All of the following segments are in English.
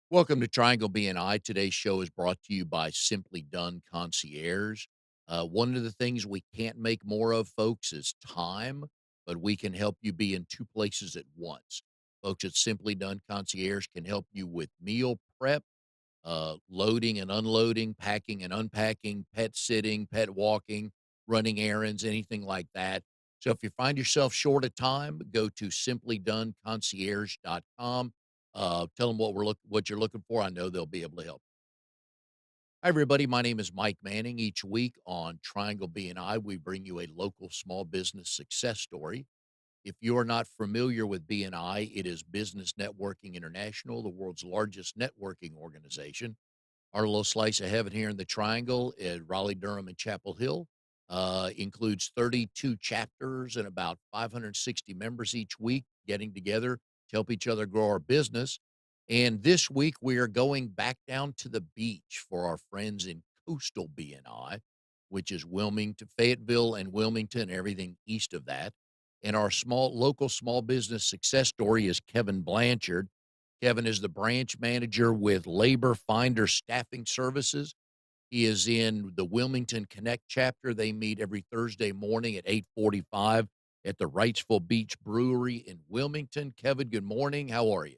Welcome to Triangle BNI. Today's show is brought to you by Simply Done Concierge. One of the things we can't make more of, folks, is time, but we can help you be in two places at once. Folks at Simply Done Concierge can help you with meal prep, loading and unloading, packing and unpacking, pet sitting, pet walking, running errands, anything like that. So if you find yourself short of time, go to simplydoneconcierge.com. Tell them what you're looking for. I know they'll be able to help. Hi, everybody. My name is Mike Manning. Each week on Triangle BNI, we bring you a local small business success story. If you are not familiar with BNI, it is Business Networking International, the world's largest networking organization. Our little slice of heaven here in the Triangle at Raleigh, Durham, and Chapel Hill includes 32 chapters and about 560 members each week getting together to help each other grow our business. And this week, we are going back down to the beach for our friends in coastal BNI, which is Wilmington, Fayetteville, and Wilmington, everything east of that. And our local small business success story is Kevin Blanchard. Kevin is the branch manager with LaborFinders Staffing Services. He is in the Wilmington Connect chapter. They meet every Thursday morning at 8:45 at the Wrightsville Beach Brewery in Wilmington. Kevin, good morning. How are you?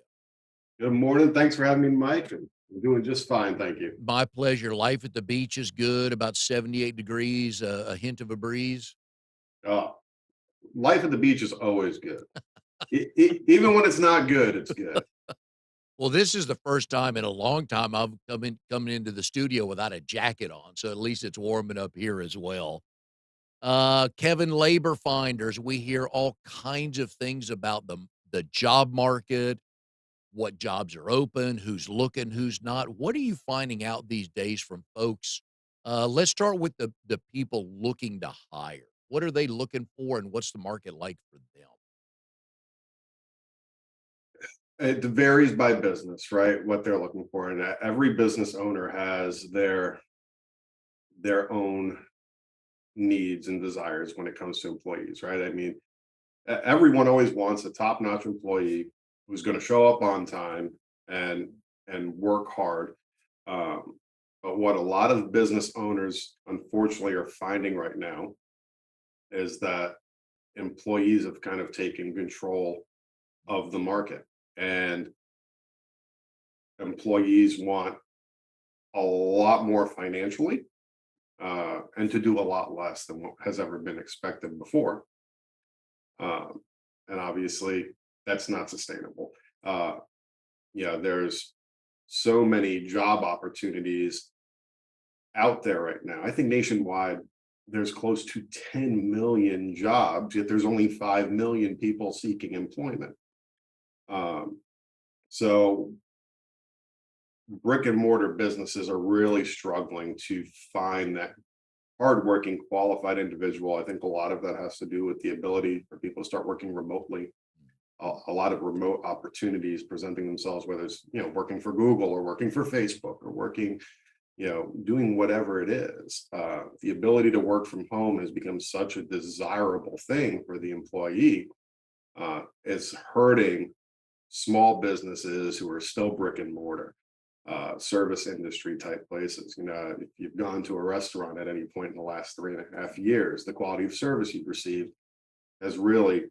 Good morning. Thanks for having me, Mike. I'm doing just fine, thank you. My pleasure. Life at the beach is good, about 78 degrees, a hint of a breeze. Uh, Life at the beach is always good. Even when it's not good, it's good. Well, this is the first time in a long time I've coming into the studio without a jacket on, so at least it's warming up here as well. Kevin, labor finders, we hear all kinds of things about the job market, what jobs are open, who's looking, who's not. What are you finding out these days from folks? Let's start with the people looking to hire. What are they looking for, and what's the market like for them? It varies by business, right? What they're looking for, and every business owner has their own needs and desires when it comes to employees, right? I mean, everyone always wants a top-notch employee who's going to show up on time and work hard. Um, but what a lot of business owners unfortunately are finding right now is that employees have kind of taken control of the market, and employees want a lot more financially, and to do a lot less than what has ever been expected before. um, and obviously that's not sustainable. Yeah, there's so many job opportunities out there right now. I think nationwide there's close to 10 million jobs, yet there's only 5 million people seeking employment. Um, so brick and mortar businesses are really struggling to find that hardworking, qualified individual. I think a lot of that has to do with the ability for people to start working remotely. A lot of remote opportunities presenting themselves, whether it's working for Google or working for Facebook or working, doing whatever it is. The ability to work from home has become such a desirable thing for the employee. It's hurting small businesses who are still brick and mortar, service industry type places. If you've gone to a restaurant at any point in the last 3.5 years, the quality of service you've received has really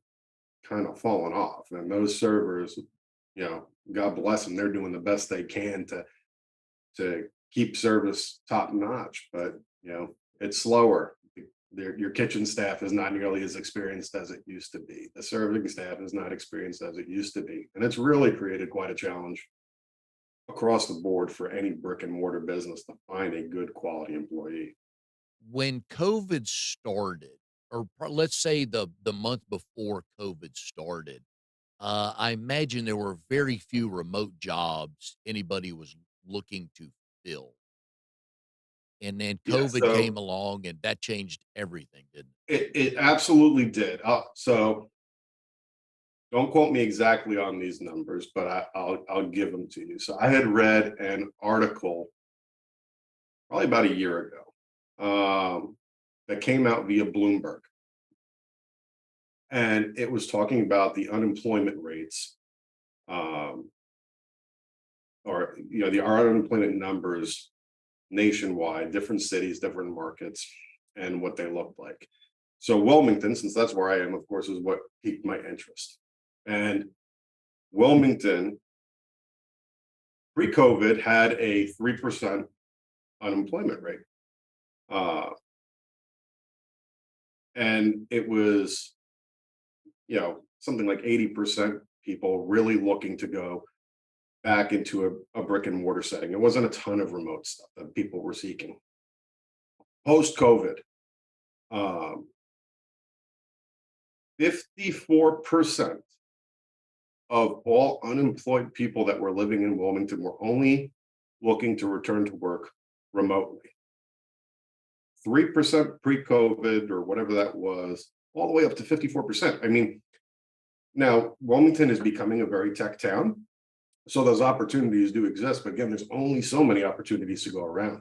kind of fallen off. And those servers, God bless them, they're doing the best they can to keep service top notch, but it's slower. Your kitchen staff is not nearly as experienced as it used to be. The serving staff is not experienced as it used to be. And it's really created quite a challenge across the board for any brick and mortar business to find a good quality employee. When COVID started, or let's say the month before COVID started, I imagine there were very few remote jobs anybody was looking to fill. And then Yeah, COVID so came along and that changed everything, didn't it? it absolutely did. So don't quote me exactly on these numbers, but I'll give them to you. So I had read an article probably about a year ago, that came out via Bloomberg, and it was talking about the unemployment rates, um, or the our unemployment numbers nationwide, different cities, different markets, and what they look like. So Wilmington, since that's where I am, of course, is what piqued my interest. And Wilmington, pre-COVID, had a 3% unemployment rate. Uh, and it was, something like 80% people really looking to go back into a brick and mortar setting. It wasn't a ton of remote stuff that people were seeking. Post COVID, um, 54% of all unemployed people that were living in Wilmington were only looking to return to work remotely. 3% pre-COVID or whatever that was, all the way up to 54%. I mean, now Wilmington is becoming a very tech town. So those opportunities do exist, but again, there's only so many opportunities to go around.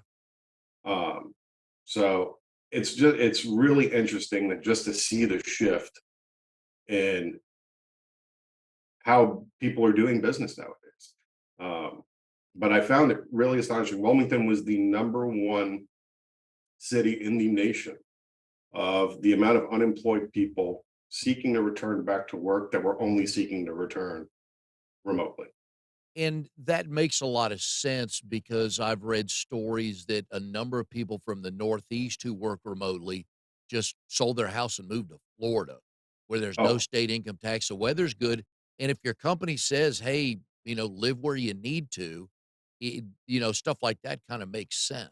Um, so it's really interesting that just to see the shift in how people are doing business nowadays. Um, but I found it really astonishing. Wilmington was the number one city in the nation of the amount of unemployed people seeking to return back to work that were only seeking to return remotely. And that makes a lot of sense because I've read stories that a number of people from the Northeast who work remotely just sold their house and moved to Florida, where there's no Oh, state income tax. The weather's good. And if your company says, hey, live where you need to, stuff like that kind of makes sense.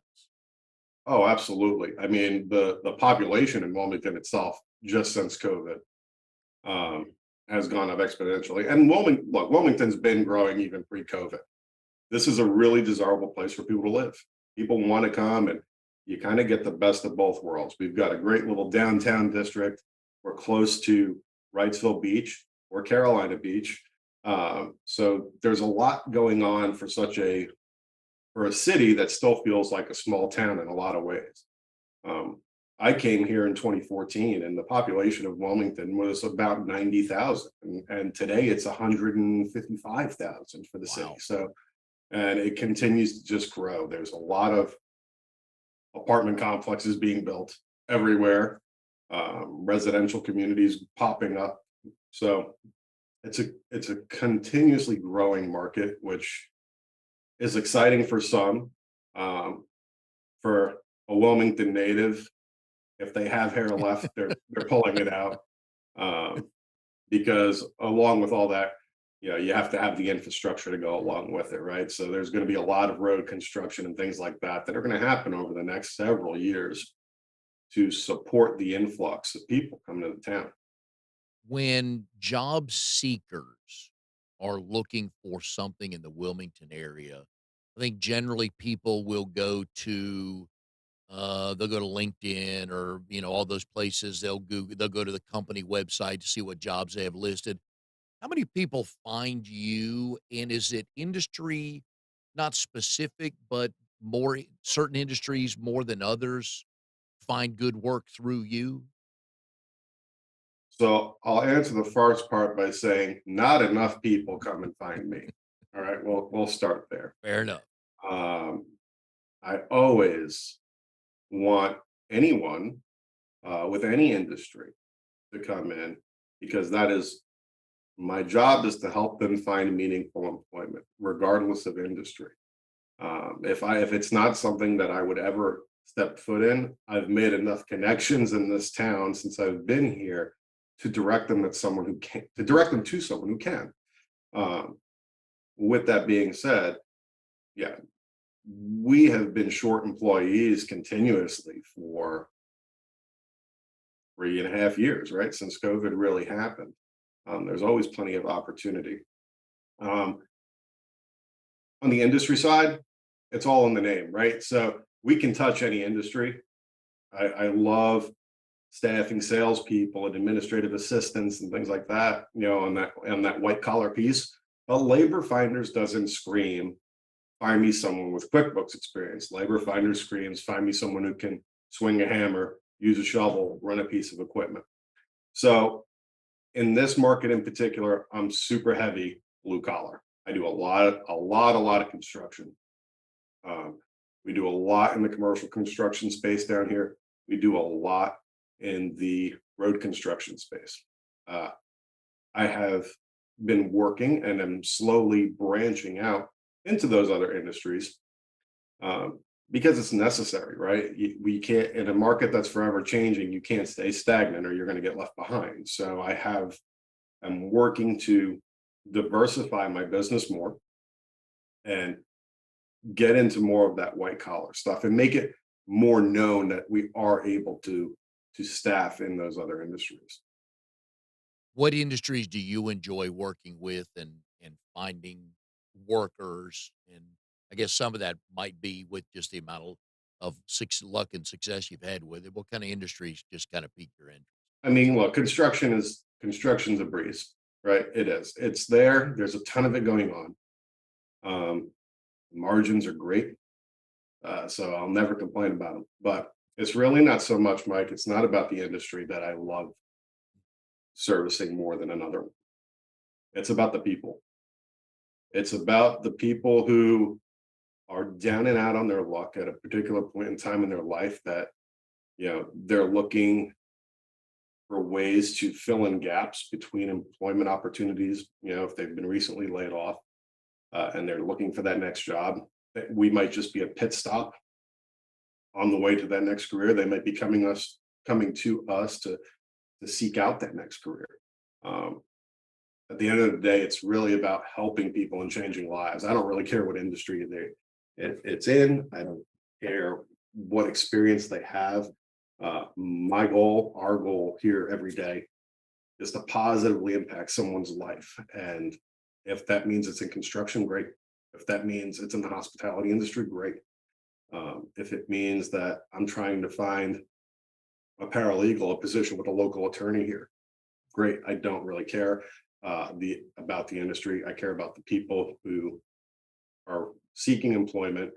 oh, absolutely. I mean, the population in Wilmington itself, just since COVID, um, has gone up exponentially. And Wilmington's been growing even pre-COVID. This is a really desirable place for people to live. People want to come, and you kind of get the best of both worlds. We've got a great little downtown district. We're close to Wrightsville Beach or Carolina Beach. So there's a lot going on for a city that still feels like a small town in a lot of ways. Um, I came here in 2014, and the population of Wilmington was about 90,000, and today it's 155,000 for the city. Wow. So, and it continues to just grow. There's a lot of apartment complexes being built everywhere, residential communities popping up. So it's a continuously growing market, which is exciting for some. Um, for a Wilmington native, if they have hair left, they're pulling it out, um, because along with all that, you have to have the infrastructure to go along with it, right? So there's going to be a lot of road construction and things like that that are going to happen over the next several years to support the influx of people coming to the town. When job seekers are looking for something in the Wilmington area, I think generally people will go to they'll go to LinkedIn or all those places. They'll go to the company website to see what jobs they have listed. How many people find you, and is it industry not specific, but certain industries more than others find good work through you? So I'll answer the first part by saying not enough people come and find me. All right, we'll start there. Fair enough. Um, I always want anyone with any industry to come in, because that is my job, is to help them find meaningful employment, regardless of industry. If it's not something that I would ever step foot in, I've made enough connections in this town since I've been here to direct them to someone who can. Um, with that being said, yeah, we have been short employees continuously for 3.5 years, right? Since COVID really happened. There's always plenty of opportunity. Um, on the industry side, it's all in the name, right? So we can touch any industry. I love staffing salespeople and administrative assistants and things like that, on that white collar piece. But LaborFinders doesn't scream, find me someone with QuickBooks experience. LaborFinders screams, find me someone who can swing a hammer, use a shovel, run a piece of equipment. So in this market in particular, I'm super heavy blue collar. I do a lot of construction. Um, we do a lot in the commercial construction space down here. We do a lot in the road construction space. Uh, I have been working and am slowly branching out into those other industries, because it's necessary, right? We can't, in a market that's forever changing, you can't stay stagnant or you're going to get left behind. So I'm working to diversify my business more and get into more of that white collar stuff and make it more known that we are able to staff in those other industries. What industries do you enjoy working with and finding workers? And I guess some of that might be with just the amount of luck and success you've had with it. What kind of industries just kind of pique your interest? I mean, look, construction's a breeze, right? It is. It's there. There's a ton of it going on. Um, Margins are great, so I'll never complain about them. But it's really not so much, Mike. It's not about the industry that I love servicing more than another one. It's about the people. It's about the people who are down and out on their luck at a particular point in time in their life that, they're looking for ways to fill in gaps between employment opportunities. If they've been recently laid off, and they're looking for that next job, we might just be a pit stop on the way to that next career. They might be coming to us to seek out that next career. Um, at the end of the day, it's really about helping people and changing lives. I don't really care what industry it's in. I don't care what experience they have. My goal, our goal here every day, is to positively impact someone's life. And if that means it's in construction, great. If that means it's in the hospitality industry, great. If it means that I'm trying to find a paralegal, a position with a local attorney here, great. I don't really care about the industry. I care about the people who are seeking employment,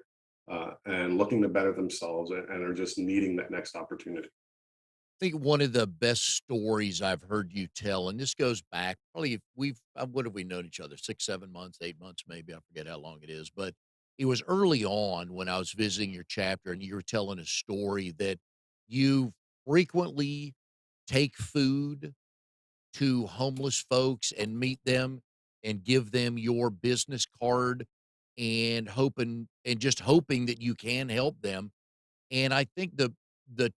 and looking to better themselves, and are just needing that next opportunity. I think one of the best stories I've heard you tell, and this goes back probably if what have we known each other? 6, 7 months, 8 months, maybe. I forget how long it is, but it was early on when I was visiting your chapter and you were telling a story that you frequently take food to homeless folks and meet them and give them your business card and just hoping that you can help them. And I think the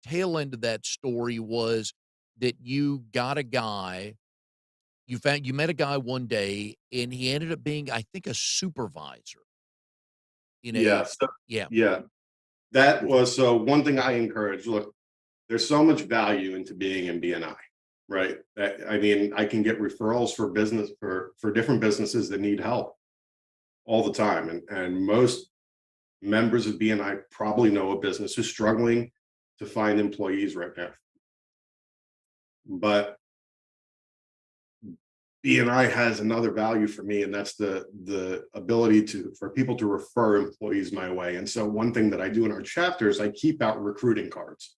tail end of that story was that you met a guy one day and he ended up being, I think, a supervisor in Yeah. a So, yeah. yeah, that was so one thing I encourage. Look, there's so much value into being in BNI, right? I mean, I can get referrals for business for different businesses that need help all the time, and most members of BNI probably know a business who's struggling to find employees right now. But BNI has another value for me, and that's the ability for people to refer employees my way. And so one thing that I do in our chapters, I keep out recruiting cards,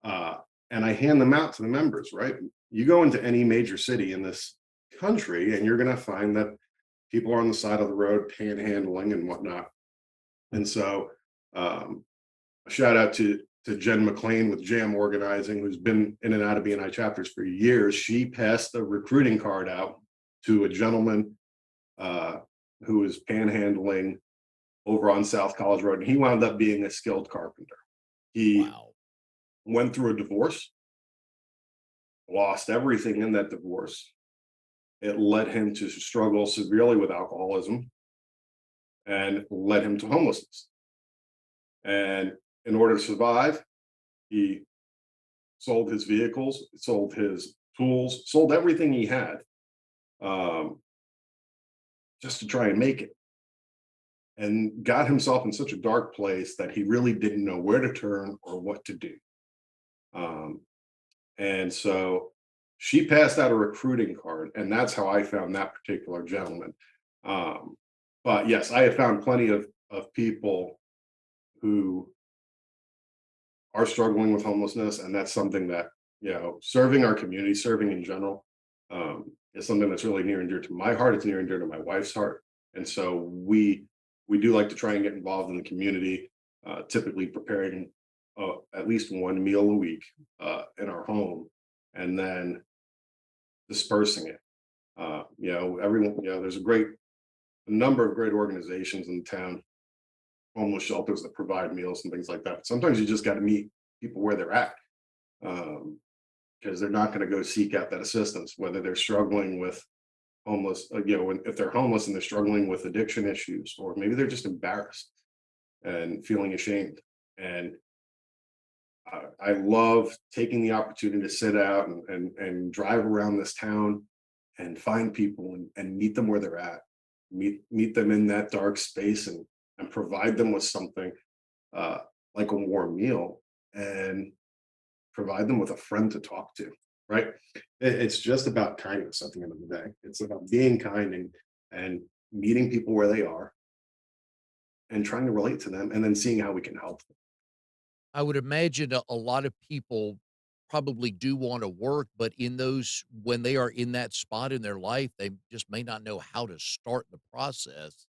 uh, and I hand them out to the members. Right, you go into any major city in this country, and you're going to find that people are on the side of the road panhandling and whatnot. And so, a shout out to Jen McLean with Jam Organizing, who's been in and out of BNI chapters for years. She passed a recruiting card out to a gentleman, uh, who was panhandling over on South College Road, and he wound up being a skilled carpenter. He Wow. went through a divorce, lost everything in that divorce. It led him to struggle severely with alcoholism and led him to homelessness. And in order to survive, he sold his vehicles, sold his tools, sold everything he had, um, just to try and make it. And got himself in such a dark place that he really didn't know where to turn or what to do. Um, and so she passed out a recruiting card, and that's how I found that particular gentleman. Um, but yes, I have found plenty of people who are struggling with homelessness, and that's something that, serving our community, serving in general, is something that's really near and dear to my heart. It's near and dear to my wife's heart. And so we do like to try and get involved in the community, typically preparing at least one meal a week in our home, and then dispersing it. Everyone, there's a number of great organizations in town, homeless shelters that provide meals and things like that. But sometimes you just got to meet people where they're at, because they're not going to go seek out that assistance, whether they're struggling with if they're homeless and they're struggling with addiction issues, or maybe they're just embarrassed and feeling ashamed. And I love taking the opportunity to sit out and drive around this town and find people and meet them where they're at, meet them in that dark space, and provide them with something uh, like a warm meal, and provide them with a friend to talk to. Right? It's just about kindness at the end of the day. It's about being kind and meeting people where they are and trying to relate to them, and then seeing how we can help them. I would imagine a lot of people probably do wanna work, but in those when they are in that spot in their life, they just may not know how to start the process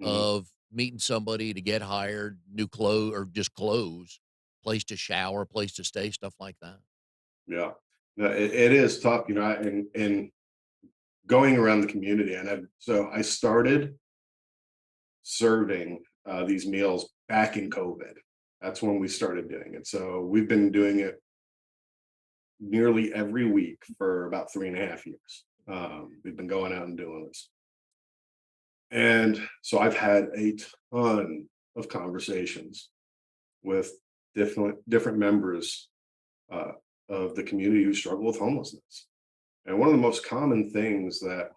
Mhm. of meeting somebody to get hired, new clothes or just clothes, place to shower, place to stay, stuff like that. Yeah. No, it is tough, and going around the community. So I started serving these meals back in COVID. That's when we started doing it. So we've been doing it nearly every week for about 3.5 years. We've been going out and doing this. And so I've had a ton of conversations with different members uh, of the community who struggle with homelessness. And one of the most common things that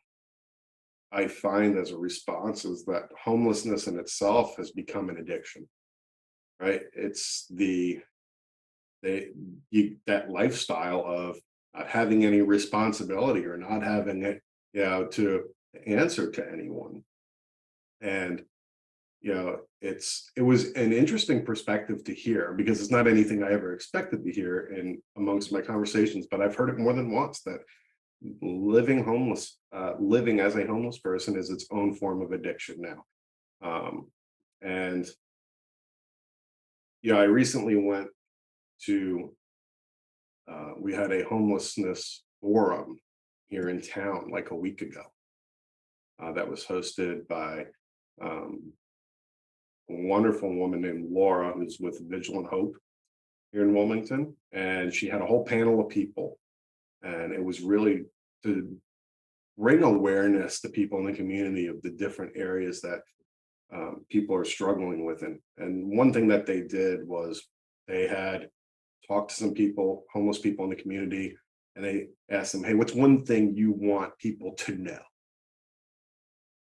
I find as a response is that homelessness in itself has become an addiction, right? It's they that lifestyle of not having any responsibility or not having it, to answer to anyone. And it was an interesting perspective to hear, because it's not anything I ever expected to hear in amongst my conversations, but I've heard it more than once that living as a homeless person is its own form of addiction now. Um, and I recently went to we had a homelessness forum here in town like a week ago, that was hosted by um, a wonderful woman named Laura, who's with Vigilant Hope here in Wilmington, and she had a whole panel of people, and it was really to bring awareness to people in the community of the different areas that people are struggling with. And one thing that they did was they had talked to some people, homeless people in the community, and they asked them, "Hey, what's one thing you want people to know?"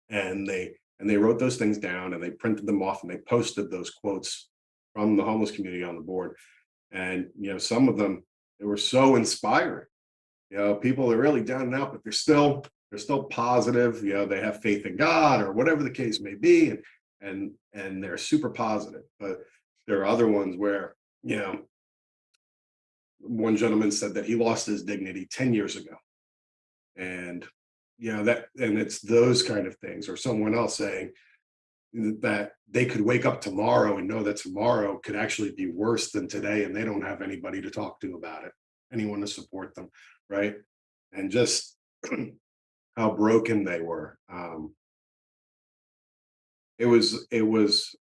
And they wrote those things down, and they printed them off, and they posted those quotes from the homeless community on the board. And some of them, they were so inspiring. People are really down and out, but they're still positive. They have faith in God or whatever the case may be, and they're super positive. But there are other ones where, one gentleman said that he lost his dignity 10 years ago. And it's those kind of things, or someone else saying that they could wake up tomorrow and know that tomorrow could actually be worse than today, and they don't have anybody to talk to about it, anyone to support them, right? And just how broken they were. It was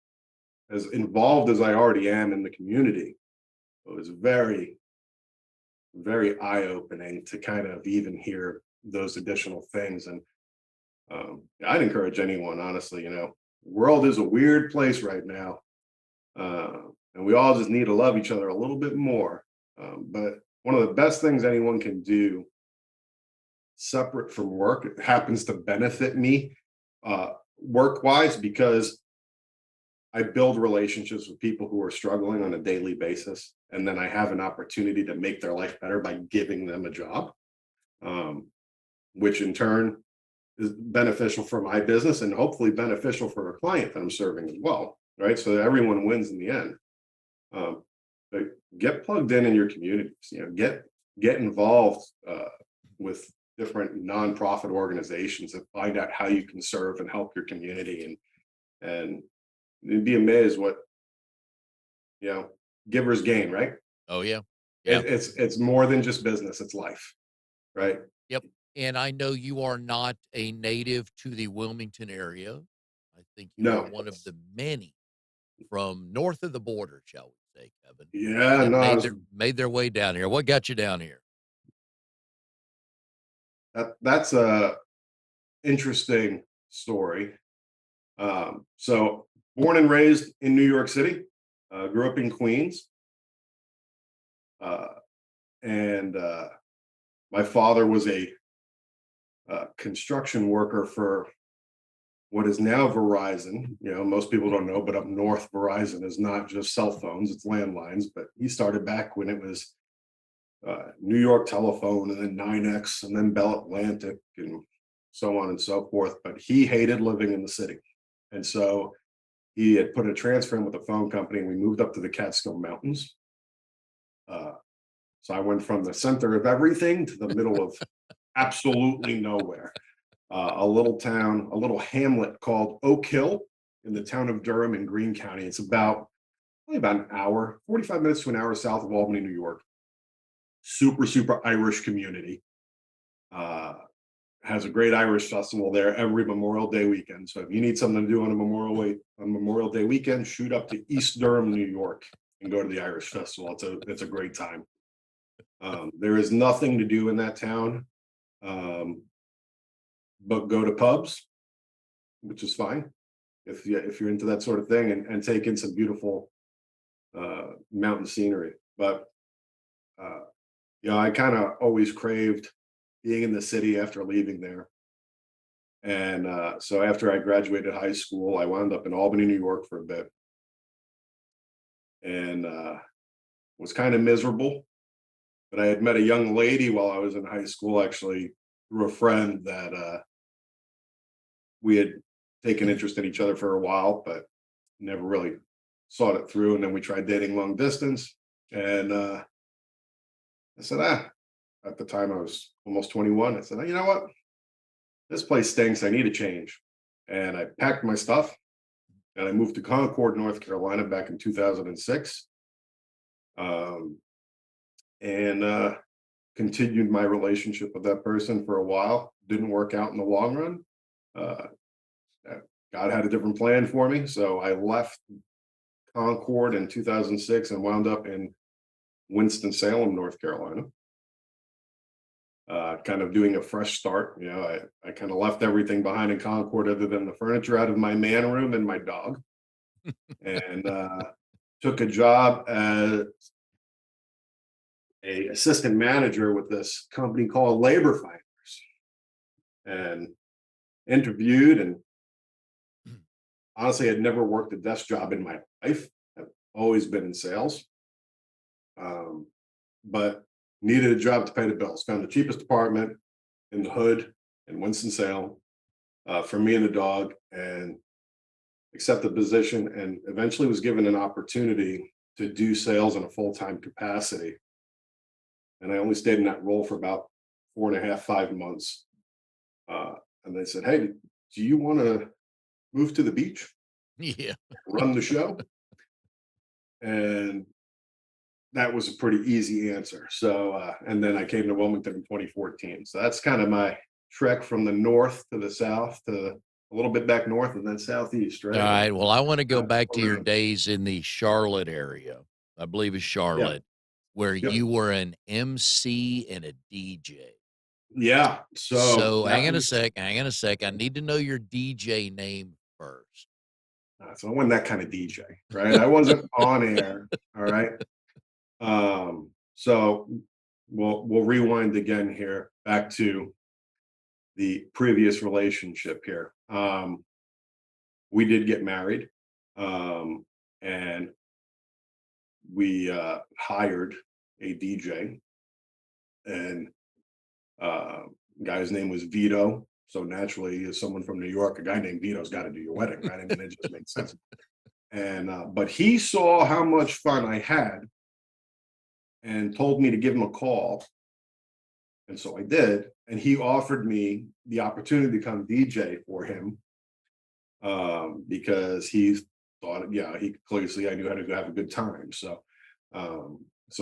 as involved as I already am in the community. It was very, very eye-opening to kind of even hear those additional things. And I'd encourage anyone, honestly, world is a weird place right now. And we all just need to love each other a little bit more. But one of the best things anyone can do separate from work, it happens to benefit me work wise, because I build relationships with people who are struggling on a daily basis. And then I have an opportunity to make their life better by giving them a job, um, which in turn is beneficial for my business and hopefully beneficial for a client that I'm serving as well. Right. So everyone wins in the end. Um, but get plugged in your communities, get involved with different nonprofit organizations and find out how you can serve and help your community, and you'd be amazed what, you know, givers gain, right? Oh, yeah. Yeah. It's more than just business, it's life, right? Yep. And I know you are not a native to the Wilmington area. I think you are No. one of the many from north of the border, shall we say, Kevin, Yeah, that no, made their way down here. What got you down here? that's a interesting story. So born and raised in New York City, grew up in Queens, uh, and my father was a construction worker for what is now Verizon. You know, most people don't know, but up north, Verizon is not just cell phones; it's landlines. But he started back when it was New York Telephone, and then 9X, and then Bell Atlantic, and so on and so forth. But he hated living in the city, and so he had put a transfer in with a phone company, and we moved up to the Catskill Mountains. Uh, so I went from the center of everything to the middle of absolutely nowhere. A little town, a little hamlet called Oak Hill in the town of Durham in Greene County. It's about only about an hour, 45 minutes to an hour south of Albany, New York. Super, super Irish community. Uh, has a great Irish festival there every Memorial Day weekend. So if you need something to do on a Memorial Day weekend, shoot up to East Durham, New York, and go to the Irish festival. It's a great time. There is nothing to do in that town, but go to pubs, which is fine if you're into that sort of thing, and take in some beautiful mountain scenery. But I kind of always craved being in the city after leaving there. And so after I graduated high school, I wound up in Albany, New York for a bit, and was kind of miserable. But I had met a young lady while I was in high school, actually through a friend that we had taken interest in each other for a while, but never really sought it through. And then we tried dating long distance. And I said, at the time I was almost 21. I said, you know what? This place stinks. I need a change. And I packed my stuff and I moved to Concord, North Carolina back in 2006. And continued my relationship with that person for a while. Didn't work out in the long run. Uh, God had a different plan for me. So I left Concord in 2006 and wound up in Winston-Salem, North Carolina. Kind of doing a fresh start. I kind of left everything behind in Concord other than the furniture out of my man room and my dog, and took a job as a assistant manager with this company called LaborFinders, and interviewed, and honestly, I'd never worked a desk job in my life. I've always been in sales, but needed a job to pay the bills. Found the cheapest apartment in the hood in Winston-Salem for me and the dog, and accepted the position, and eventually was given an opportunity to do sales in a full-time capacity. And I only stayed in that role for about 4.5, 5 months. And they said, "Hey, do you want to move to the beach, Yeah. run the show?" And that was a pretty easy answer. So, and then I came to Wilmington in 2014. So that's kind of my trek from the north to the south to a little bit back north and then southeast, All right? right. Well, I want to go Uh, back to your around. days in the Charlotte area. I believe it's Yeah. Charlotte, where Yep. you were an MC and a DJ. Yeah. So So that was, hang on a sec. I need to know your DJ name first. so I wasn't that kind of DJ, right? I wasn't on air. All right. So we'll rewind again here back to the previous relationship here. We did get married, and we hired a DJ, and uh, guy's name was Vito. So naturally, as someone from New York, a guy named Vito's got to do your wedding, right? I mean, it just makes sense. And but he saw how much fun I had, and told me to give him a call And so I did, and he offered me the opportunity to come DJ for him, because he thought, yeah, he clearly see I knew how to have a good time. So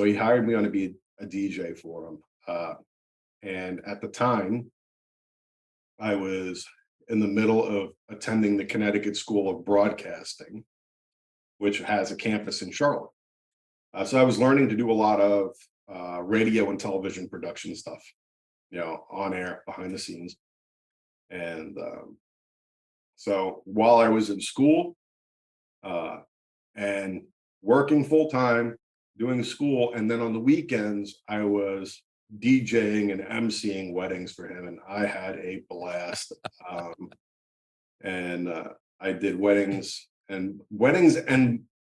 he hired me on to be a DJ for him. And at the time, I was in the middle of attending the Connecticut School of Broadcasting, which has a campus in Charlotte. So I was learning to do a lot of radio and television production stuff, on air, behind the scenes. And so while I was in school uh, and working full time, doing school, and then on the weekends, I was DJing and emceeing weddings for him, and I had a blast. Um, and I did weddings and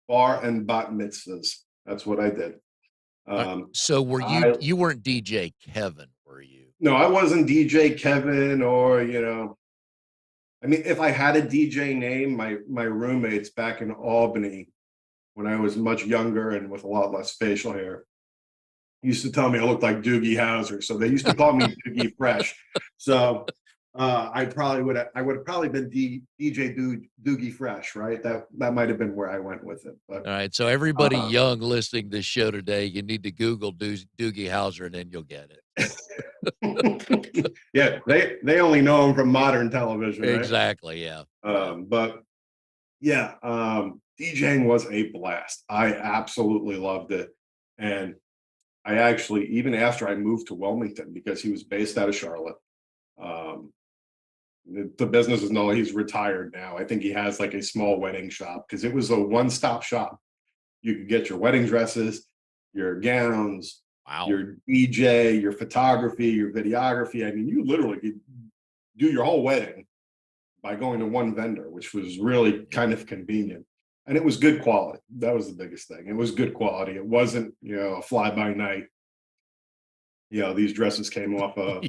bar and bat mitzvahs. That's what I did. Um, So were I you weren't DJ Kevin, were you? No, I wasn't DJ Kevin, or I mean, if I had a DJ name, my roommates back in Albany, when I was much younger and with a lot less facial hair, used to tell me I looked like Doogie Howser, so they used to call me Doogie Fresh. So I would have probably been DJ Doogie Fresh, right? That might have been where I went with it. But Alright, so everybody uh, young listening to this show today, you need to Google Doogie Howser, and then you'll get it. yeah, they only know him from modern television, right? Exactly, yeah, yeah. But yeah, DJing was a blast. I absolutely loved it. And I actually, even after I moved to Wilmington, because he was based out of Charlotte, um, the business is no, he's retired now. I think he has like a small wedding shop, because it was a one-stop shop. You could get your wedding dresses, your gowns, Wow. your DJ, your photography, your videography. I mean, you literally could do your whole wedding by going to one vendor, which was really Yeah. kind of convenient. And it was good quality. That was the biggest thing. It was good quality. It wasn't, a fly by night. These dresses came off of,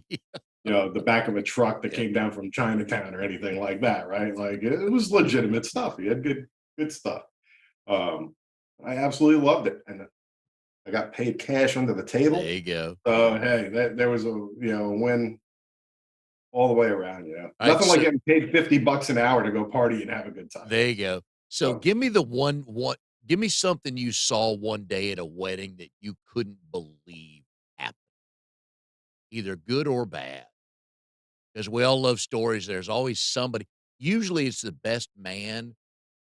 the back of a truck that Yeah. came down from Chinatown or anything like that, right? Like, it was legitimate stuff. He had good stuff. Um, I absolutely loved it. And I got paid cash under the There table. you go. So hey, there was a win all the way around. Alright, Nothing like so getting paid $50 an hour to go party and have a good time. there you go. So So give me the give me something you saw one day at a wedding that you couldn't believe happened, either good or bad. Because we all love stories. There's always somebody. Usually, it's the best man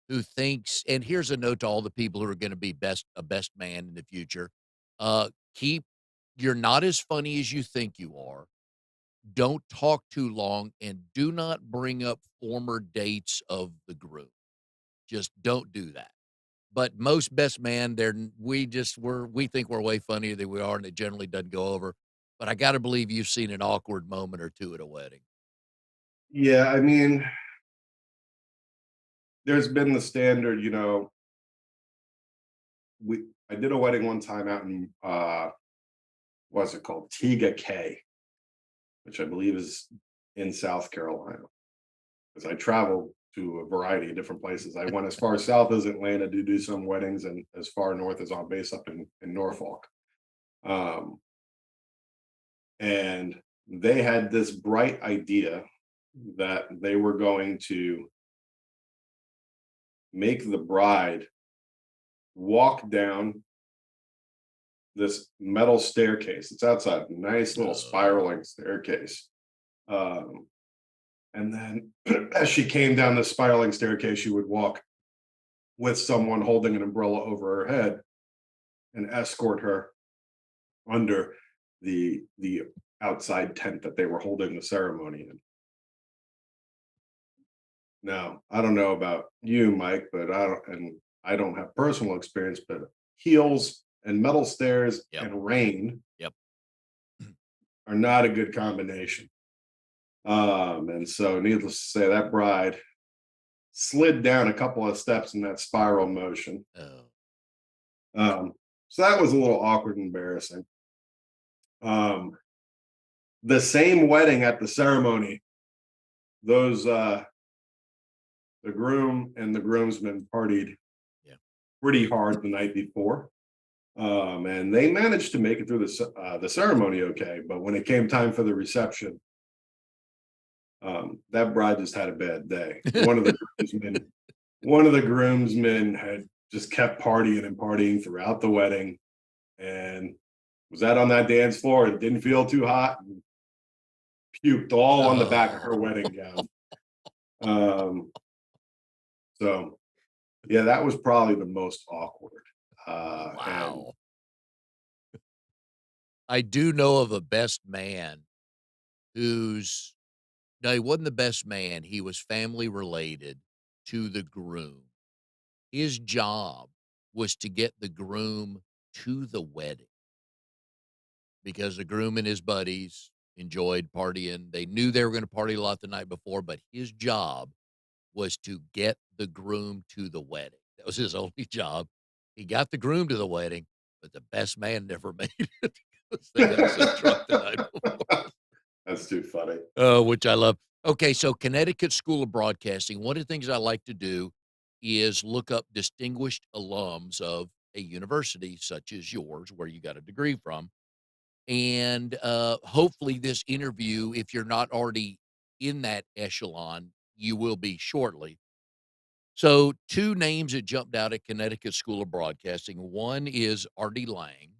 who thinks. And here's a note to all the people who are going to be a best man in the future. Keep. You're not as funny as you think you are. Don't talk too long, and do not bring up former dates of the groom. Just don't do that. But most best man, we think we're way funnier than we are, and it generally doesn't go over. But I got to believe you've seen an awkward moment or two at a wedding. yeah, I mean, there's been the standard, we I did a wedding one time out in what's it called? Tiga K, which I believe is in South Carolina. Because I traveled to a variety of different places. I went as far south as Atlanta to do some weddings, and as far north as on base up in Norfolk. Um, and they had this bright idea that they were going to make the bride walk down this metal staircase. It's outside, nice little spiraling staircase. Um, and then as she came down the spiraling staircase, she would walk with someone holding an umbrella over her head and escort her under the outside tent that they were holding the ceremony in. Now, I don't know about you, Mike, but I don't have personal experience, but heels and metal stairs Yep. and rain Yep. are not a good combination. And so needless to say, that bride slid down a couple of steps in that spiral motion. Oh. So that was a little awkward and embarrassing. The same wedding at the ceremony, those the groom and the groomsmen partied Yeah. pretty hard the night before. And they managed to make it through the ceremony okay. But when it came time for the reception, that bride just had a bad day. One of the groomsmen had just kept partying and partying throughout the wedding, and was out on that dance floor and didn't feel too hot and puked all on the back of her Oh, wedding gown. Um, so yeah, that was probably the most awkward. And wow. I do know of a best man who's no, he wasn't the best man. He was family related to the groom. His job was to get the groom to the wedding because the groom and his buddies enjoyed partying. They knew they were going to party a lot the night before, but his job was to get the groom to the wedding. That was his only job. He got the groom to the wedding, but the best man never made it because they got so drunk the night before. that's too funny. Which I love. Okay, so Connecticut School of Broadcasting, one of the things I like to do is look up distinguished alums of a university such as yours, where you got a degree from. And hopefully, this interview, if you're not already in that echelon, you will be shortly. So, two names that jumped out at Connecticut School of Broadcasting. One is Artie Lang,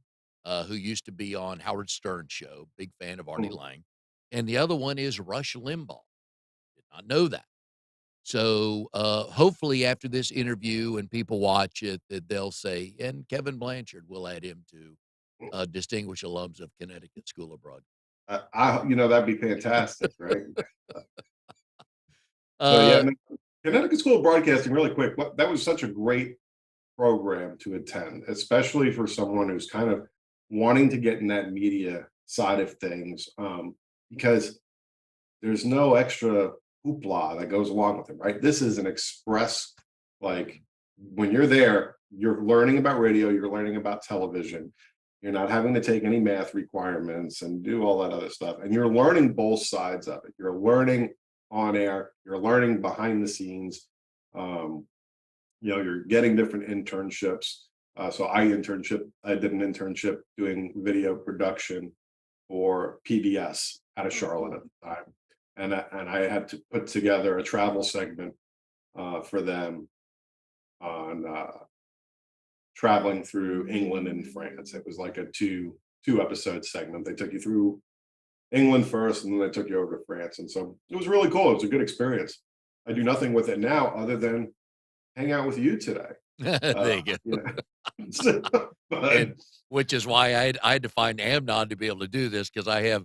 who used to be on Howard Stern show. Big fan of Artie Mm. Lang. And the other one is Rush Limbaugh. Did not know that. So, hopefully, after this interview and people watch it, that they'll say, and Kevin Blanchard, will add him to distinguished alums of Connecticut School of Broadcasting. That'd be fantastic, right? So yeah, Uh, no, Connecticut School of Broadcasting, really quick. That was such a great program to attend, especially for someone who's kind of wanting to get in that media side of things, because there's no extra hoopla that goes along with it, right? This is an express, like when you're there, you're learning about radio, you're learning about television. You're not having to take any math requirements and do all that other stuff. And you're learning both sides of it. You're learning on air, you're learning behind the scenes. Um, you're getting different internships. So I did an internship doing video production for PBS out of oh, Charlotte cool. at the time, and I had to put together a travel segment for them on traveling through England and France. It was like a two episode segment. They took you through England first, and then they took you over to France, and so it was really cool. It was a good experience. I do nothing with it now other than hang out with you today. There you go. Yeah. And But which is why I had to find Amnon to be able to do this because I have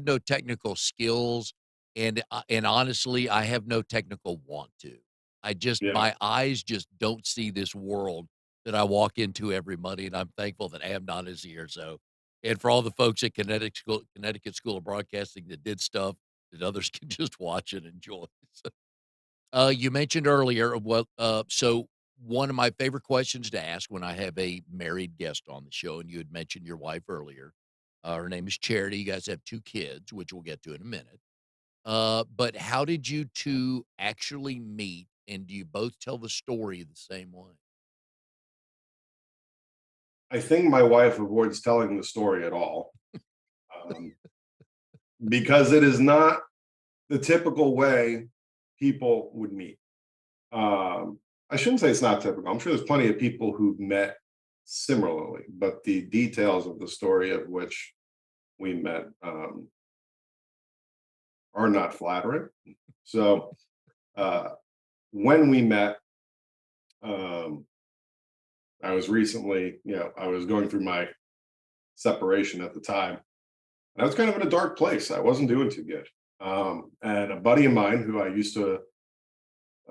no technical skills, and honestly, I have no technical want to. I just yeah, my eyes just don't see this world that I walk into every Monday, and I'm thankful that Amnon is here. So, and for all the folks at Connecticut School of Broadcasting that did stuff that others can just watch and enjoy. So, you mentioned earlier, so one of my favorite questions to ask when I have a married guest on the show, and you had mentioned your wife earlier. Her name is Charity. You guys have two kids, which we'll get to in a minute. But how did you two actually meet, and do you both tell the story the same way? I think my wife avoids telling the story at all, um, because it is not the typical way people would meet. I shouldn't say it's not typical. I'm sure there's plenty of people who've met similarly, but the details of the story of which we met are not flattering. So uh, when we met, um, I was going through my separation at the time. And I was kind of in a dark place. I wasn't doing too good. And a buddy of mine who I used to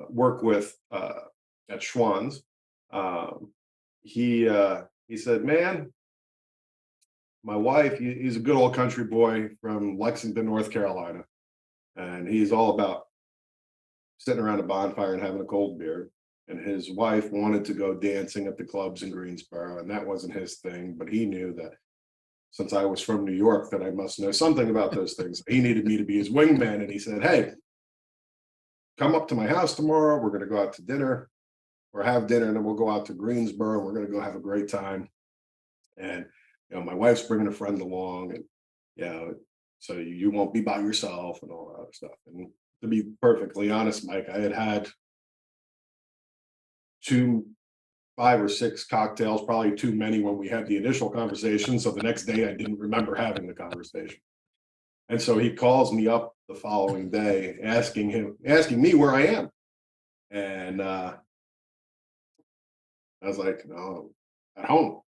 work with at Schwann's, um, he said, "Man, my wife, he's a good old country boy from Lexington, North Carolina, and he's all about sitting around a bonfire and having a cold beer. And his wife wanted to go dancing at the clubs in Greensboro, and that wasn't his thing. But he knew that since I was from New York, that I must know something about those things. He needed me to be his wingman, and he said, 'Hey, come up to my house tomorrow. We're going to go out to dinner. or have dinner, and then we'll go out to Greensboro. And we're going to go have a great time. And my wife's bringing a friend along, and so you won't be by yourself and all that other stuff. And to be perfectly honest, Mike, I had two, 5 or 6 cocktails, probably too many when we had the initial conversation. So the next day, I didn't remember having the conversation. And so he calls me up the following day, asking me where I am. And I was like, no, at home,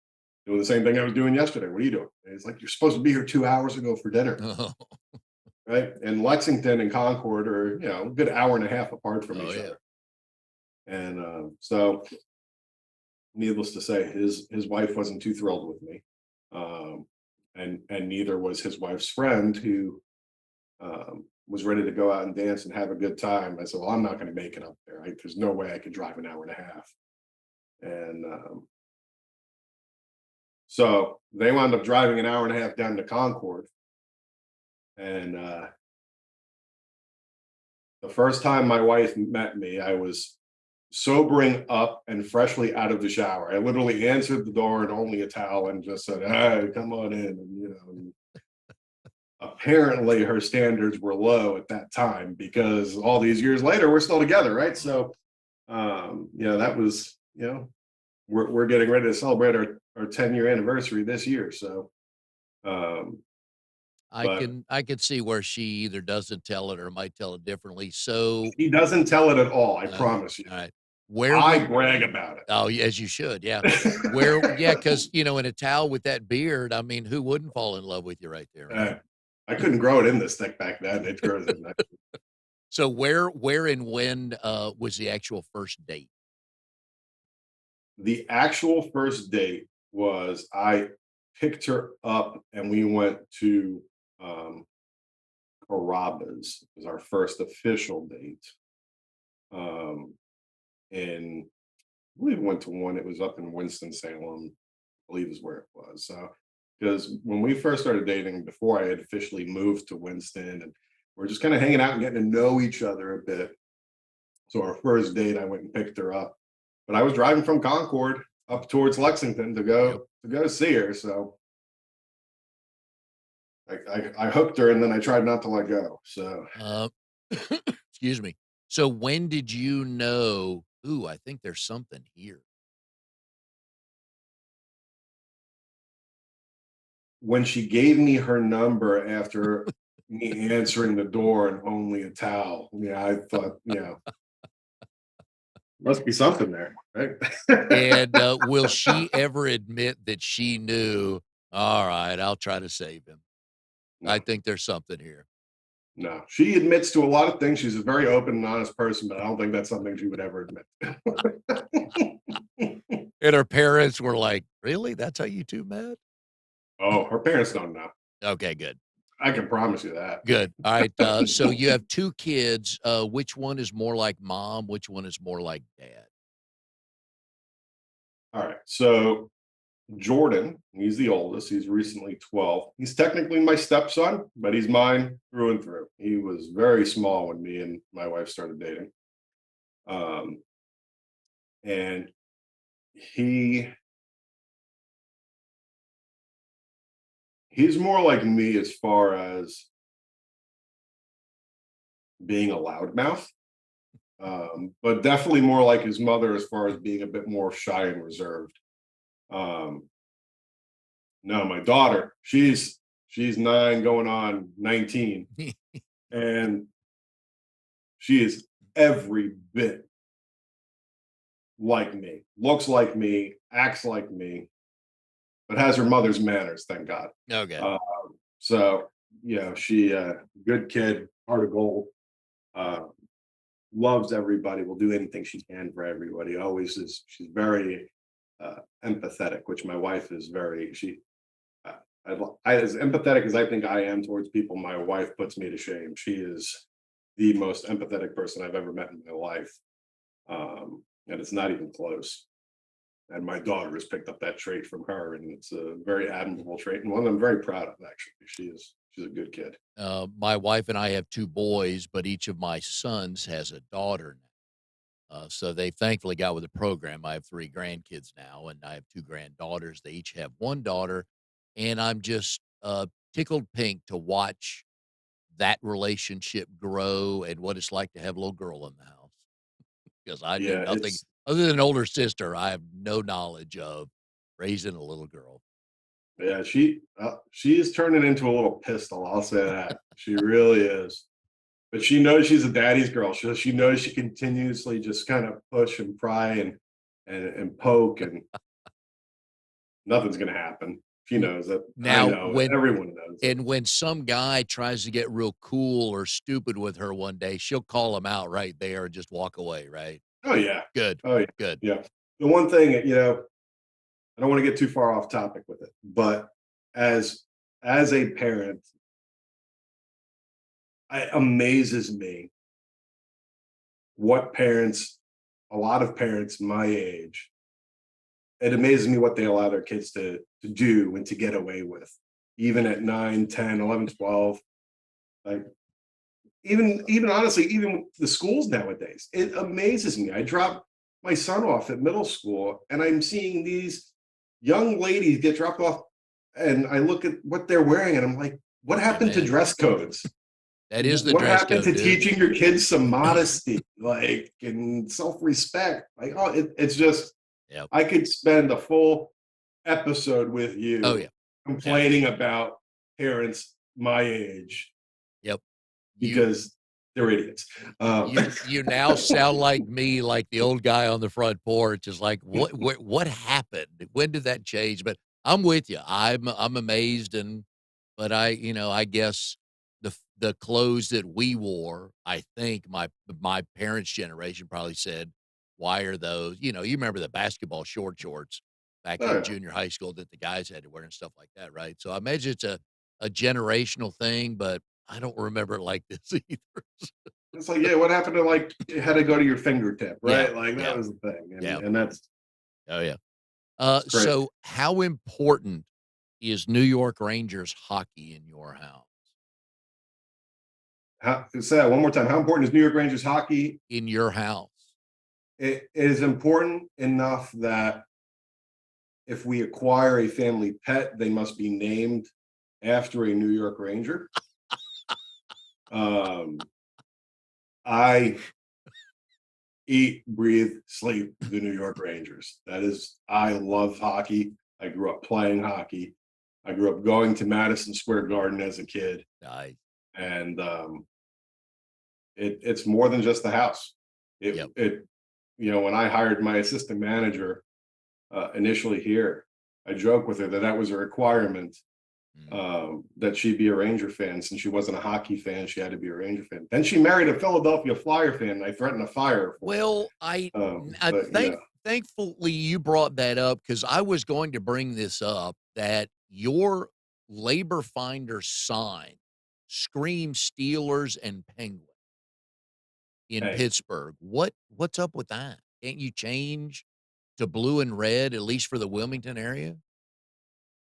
doing the same thing I was doing yesterday. What are you doing? And he's like, you're supposed to be here 2 hours ago for dinner. Oh, Right. And Lexington and Concord are, a good hour and a half apart from oh each yeah. other. And so needless to say, his wife wasn't too thrilled with me. Um, and neither was his wife's friend, who was ready to go out and dance and have a good time. I said, well, I'm not going to make it up there. There's no way I could drive an hour and a half. And so they wound up driving an hour and a half down to Concord. And the first time my wife met me, I was sobering up and freshly out of the shower. I literally answered the door in only a towel and just said, "Hey, come on in." And, apparently her standards were low at that time, because all these years later we're still together, right? So, that was, we're getting ready to celebrate our 10-year anniversary this year. So, um, but I can see where she either doesn't tell it or might tell it differently. So, he doesn't tell it at all. I okay, promise you. all right. Where I would brag about Oh, yeah, as you should, yeah. Where yeah, because in a towel with that beard, I mean, who wouldn't fall in love with you right there, right? uh, I couldn't grow it in this thick back then. It grows in that. So where and when, was the actual first date? The actual first date was, I picked her up and we went to um Carrabba's. It was our first official date. Um and we went to one, it was up in Winston-Salem, I believe is where it was. So, because when we first started dating, before I had officially moved to Winston, and we're just kind of hanging out and getting to know each other a bit. So our first date, I went and picked her up, but I was driving from Concord up towards Lexington to Yep. go see her. So I hooked her, and then I tried not to let go. So Uh, excuse me. So when did you know, "Ooh, I think there's something here"? when she gave me her number after me answering the door and only a towel, I thought, must be something there, right? And, will she ever admit that she knew, "Alright, I'll try to save him. I No, think there's something here." no. She admits to a lot of things. She's a very open and honest person, but I don't think that's something she would ever admit. And her parents were like, "Really? That's how you 2 met?" Oh, her parents don't know. Okay, good. I can promise you that. Good. Alright, so you have 2 kids, which one is more like mom? Which one is more like dad? All right. So Jordan, he's the oldest. He's recently 12. He's technically my stepson, but he's mine through and through. He was very small when me and my wife started dating. Um, and he he's more like me as far as being a loudmouth, but definitely more like his mother as far as being a bit more shy and reserved. Um, no, my daughter, she's 9 going on 19, and she is every bit like me, looks like me, acts like me, but has her mother's manners, thank God. Okay. Uh, so she good kid, heart of gold. Uh, Loves everybody, will do anything she can for everybody. Always is. She's very empathetic, which my wife is very. Uh, as empathetic as I think I am towards people, my wife puts me to shame. She is the most empathetic person I've ever met in my life, and it's not even close. And my daughter has picked up that trait from her, and it's a very admirable trait, and one I'm very proud of. Actually, she's a good kid. My wife and I have 2 boys, but each of my sons has a daughter now. So they thankfully got with the program. I have 3 grandkids now, and I have 2 granddaughters. They each have 1 daughter, and I'm just, tickled pink to watch that relationship grow and what it's like to have a little girl in the house. Because I knew Yeah, nothing it's other than an older sister, I have no knowledge of raising a little girl. yeah, she is turning into a little pistol, I'll say that. She really is. But she knows she's a daddy's girl. She knows she continuously just kind of push and pry and poke, and nothing's gonna happen. She N knows it. I Now know it. Everyone knows it. when some guy tries to get real cool or stupid with her one day, she'll call him out right there and just walk away, right? Oh yeah. Good, Oh yeah. good. Yeah. The one thing, I don't want to get too far off topic with it, but as as a parent, it amazes me what parents, a lot of parents my age, it amazes me what they allow their kids to do and to get away with, even at 9, 10, 11, 12. Like even honestly, even the schools nowadays, it amazes me. I drop my son off at middle school and I'm seeing these young ladies get dropped off, and I look at what they're wearing and I'm like, what happened to Amen. dress codes? That is the What dress happened code, to dude. teaching your kids some modesty, like, and self-respect? Like, oh, it's just, Yep. I could spend a full episode with Oh, you yeah. Yeah. complaining about parents my age Yep. You because they're idiots. you now sound like me, like the old guy on the front porch is like, what happened? When did that change? But I'm with you. I'm amazed and but I guess the clothes that we wore, I think my parents' generation probably said, "Why are those?" You remember the basketball shorts back Oh, in yeah. junior high school that the guys had to wear and stuff like that, right? So I imagine it's a generational thing, but I don't remember it like this either. It's like, yeah, what happened to, like, it had to go to your fingertip, Yeah, right? Like, that yeah, was the thing, yeah. and that's Oh, yeah. it's crazy. So how important is New York Rangers hockey in your house? Say that one more time. How important is New York Rangers hockey? In your house. It is important enough that if we acquire a family pet, they must be named after a New York Ranger. Um, I eat, breathe, sleep the New York Rangers. I love hockey. I grew up playing hockey. I grew up going to Madison Square Garden as a kid, Nice. and it's more than just the house. Yep. When I hired my assistant manager initially here, I joked with her that that was a requirement, Mhm. that she be a Ranger fan. Since she wasn't a hockey fan, she had to be a Ranger fan. Then she married a Philadelphia Flyer fan, and I threatened to fire her for Well, it. I But yeah, thankfully you brought that up because I was going to bring this up that your LaborFinders sign screams Steelers and Penguins in hey, Pittsburgh. What's up with that? Can't you change to blue and red, at least for the Wilmington area?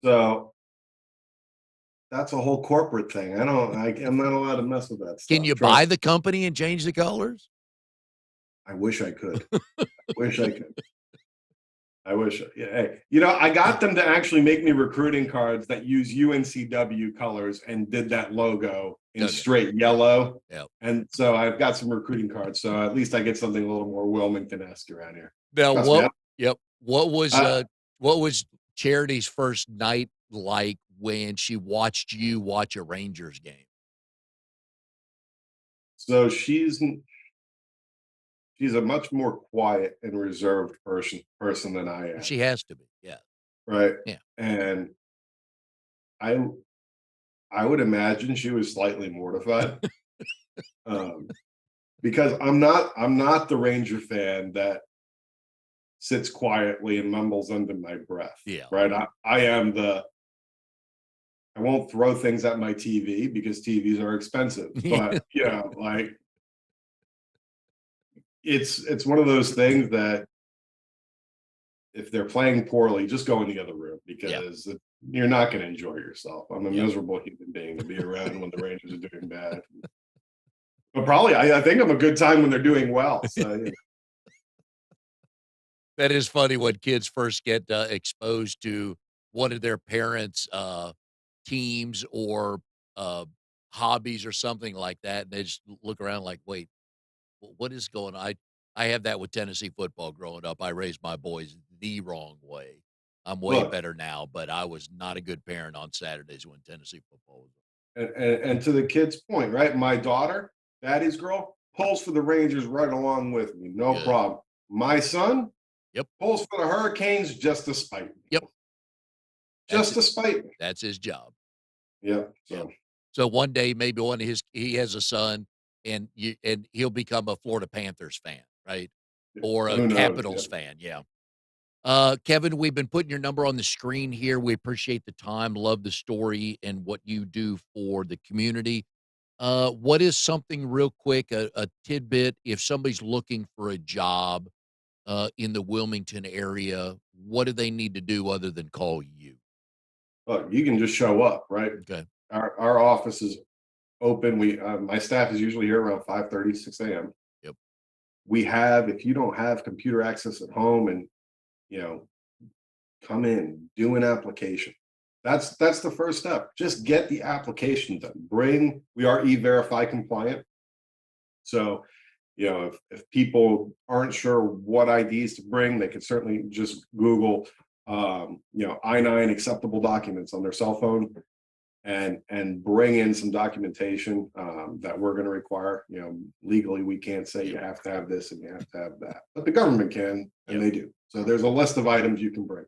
so that's a whole corporate thing. I'm not allowed to mess with that Can stuff. you buy Trust the company and change the colors? me. I wish I could. I wish I could. I wish. Yeah, hey, I got them to actually make me recruiting cards that use UNCW colors and did that logo in Okay. straight yellow. Yeah. And so I've got some recruiting cards. So at least I get something a little more Wilmington-esque around here. Now Trust me. yep. I, What was Charity's first night like when she watched you watch a Rangers game? so she's a much more quiet and reserved person than I am. She has to be. Yeah. Right. Yeah. And I I would imagine she was slightly mortified. Um, because I'm not the Ranger fan that sits quietly and mumbles under my breath. Yeah. Right. I am I won't throw things at my TV because TVs are expensive. But like, it's one of those things that if they're playing poorly, just go in the other room Yeah. because you're not going to enjoy yourself. I'm a Yep. miserable human being to be around when the Rangers are doing bad. But probably I think I'm a good time when they're doing well. So That is funny when kids first get, exposed to one of their parents', teams or, uh, hobbies or something like that, and they just look around like, "Wait, what is going on?" I have that with Tennessee football growing up. I raised my boys the wrong way. I'm way Look, better now, but I was not a good parent on Saturdays when Tennessee football was and to the kid's point, right? My daughter, daddy's girl, pulls for the Rangers right along with me, no good. problem. My son Yep, pulls for the Hurricanes just to spite yep. me, That's just it. to spite me. That's his job. Yeah. Yep. So So one day, maybe one of his he has a son, and he'll become a Florida Panthers fan, right? Or a who knows? Yeah. Capitals fan, yeah. Kevin, we've been putting your number on the screen here. We appreciate the time, love the story, and what you do for the community. What is something real quick, a tidbit, if somebody's looking for a job in the Wilmington area, what do they need to do other than call you? Look, you can just show up, right? Okay. Our office is open. We my staff is usually here around 5:30, 6 a.m. Yep. We have, if you don't have computer access at home, and you know, come in, do an application. That's the first step. Just get the application done. We are e-verify compliant. So, if people aren't sure what IDs to bring, they can certainly just Google, I-9 acceptable documents on their cell phone, and bring in some documentation that we're going to require. Legally, we can't say you Yep. have to have this and you have to have that, but the government can, and Yep. they do. So there's a list of items you can bring.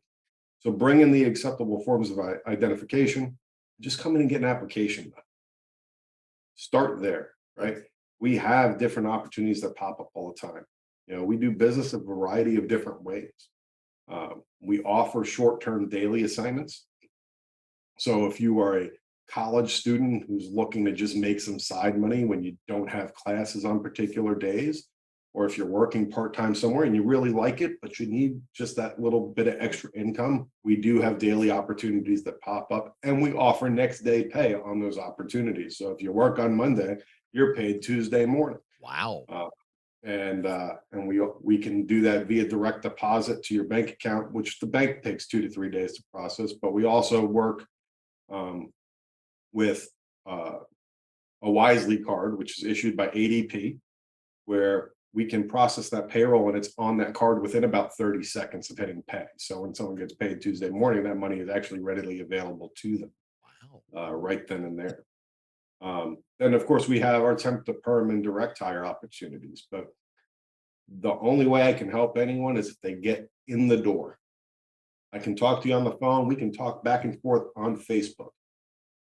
So bring in the acceptable forms of identification. Just come in and get an application done. Start there, right? We have different opportunities that pop up all the time. We do business a variety of different ways. We offer short-term daily assignments. So if you are a college student who's looking to just make some side money when you don't have classes on particular days, or if you're working part-time somewhere and you really like it, but you need just that little bit of extra income, we do have daily opportunities that pop up, and we offer next day pay on those opportunities. So if you work on Monday, you're paid Tuesday morning. Wow. Uh, and we can do that via direct deposit to your bank account, which the bank takes 2 to 3 days to process. But we also work with a Wisely card, which is issued by ADP, where we can process that payroll and it's on that card within about 30 seconds of hitting pay. So when someone gets paid Tuesday morning, that money is actually readily available to them Wow. right then and there. Then, of course, we have our temp to perm and direct hire opportunities. But the only way I can help anyone is if they get in the door. I can talk to you on the phone. We can talk back and forth on Facebook.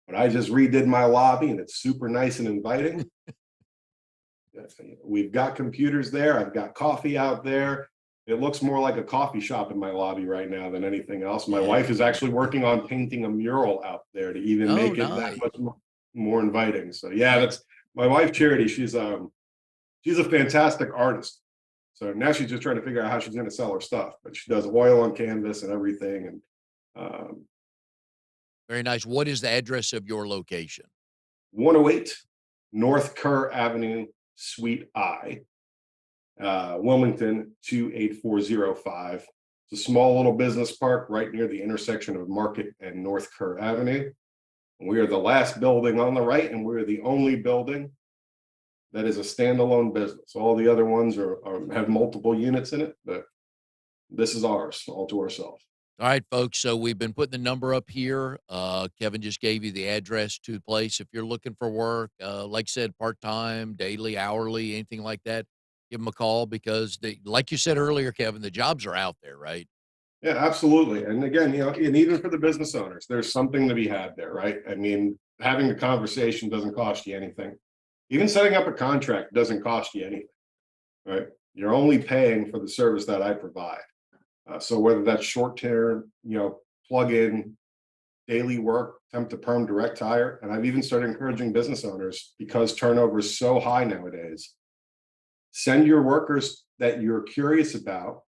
But I just redid my lobby and it's super nice and inviting. We've got computers there. I've got coffee out there. It looks more like a coffee shop in my lobby right now than anything else. My Yeah. wife is actually working on painting a mural out there to even Oh, make it that nice. much more inviting. So yeah, that's my wife Charity. She's a fantastic artist. So now she's just trying to figure out how she's going to sell her stuff. But she does oil on canvas and everything. And Very nice. What is the address of your location? 108 North Kerr Avenue, Suite I, Wilmington 28405. It's a small little business park right near the intersection of Market and North Kerr Avenue. We are the last building on the right, and we're the only building that is a standalone business. All the other ones have multiple units in it, but this is ours, all to ourselves. All right, folks. So we've been putting the number up here. Kevin just gave you the address to the place. If you're looking for work, like I said, part-time, daily, hourly, anything like that, give them a call because like you said earlier, Kevin, the jobs are out there, right? Yeah, absolutely. And again, and even for the business owners, there's something to be had there, right? I mean, having a conversation doesn't cost you anything. Even setting up a contract doesn't cost you anything, right? You're only paying for the service that I provide. So whether that's short term, plug in daily work, temp to perm, direct hire, and I've even started encouraging business owners, because turnover is so high nowadays. Send your workers that you're curious about,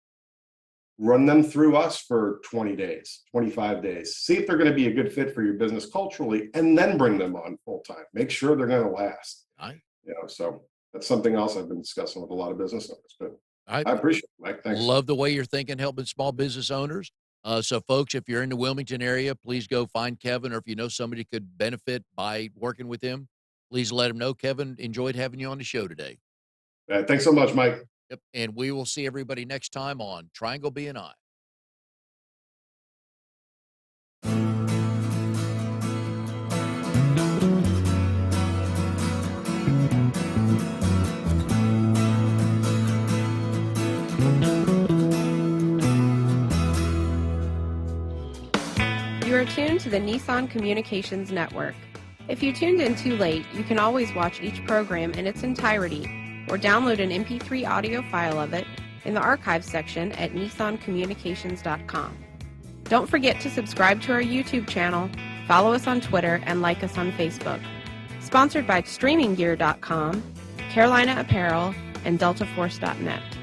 run them through us for 20 days, 25 days, see if they're going to be a good fit for your business culturally, and then bring them on full time. Make sure they're going to last. All right. So that's something else I've been discussing with a lot of business owners. But I I appreciate it, Mike. Thanks. love the way you're thinking, helping small business owners. So, folks, if you're in the Wilmington area, please go find Kevin, or if you know somebody could benefit by working with him, please let him know. Kevin, enjoyed having you on the show today. Thanks so much, Mike. Yep. And we will see everybody next time on Triangle BNI. You are tuned to the Nissan Communications Network. If you tuned in too late, you can always watch each program in its entirety or download an MP3 audio file of it in the archives section at nissancommunications.com. Don't forget to subscribe to our YouTube channel, follow us on Twitter, and like us on Facebook. Sponsored by StreamingGear.com, Carolina Apparel, and DeltaForce.net.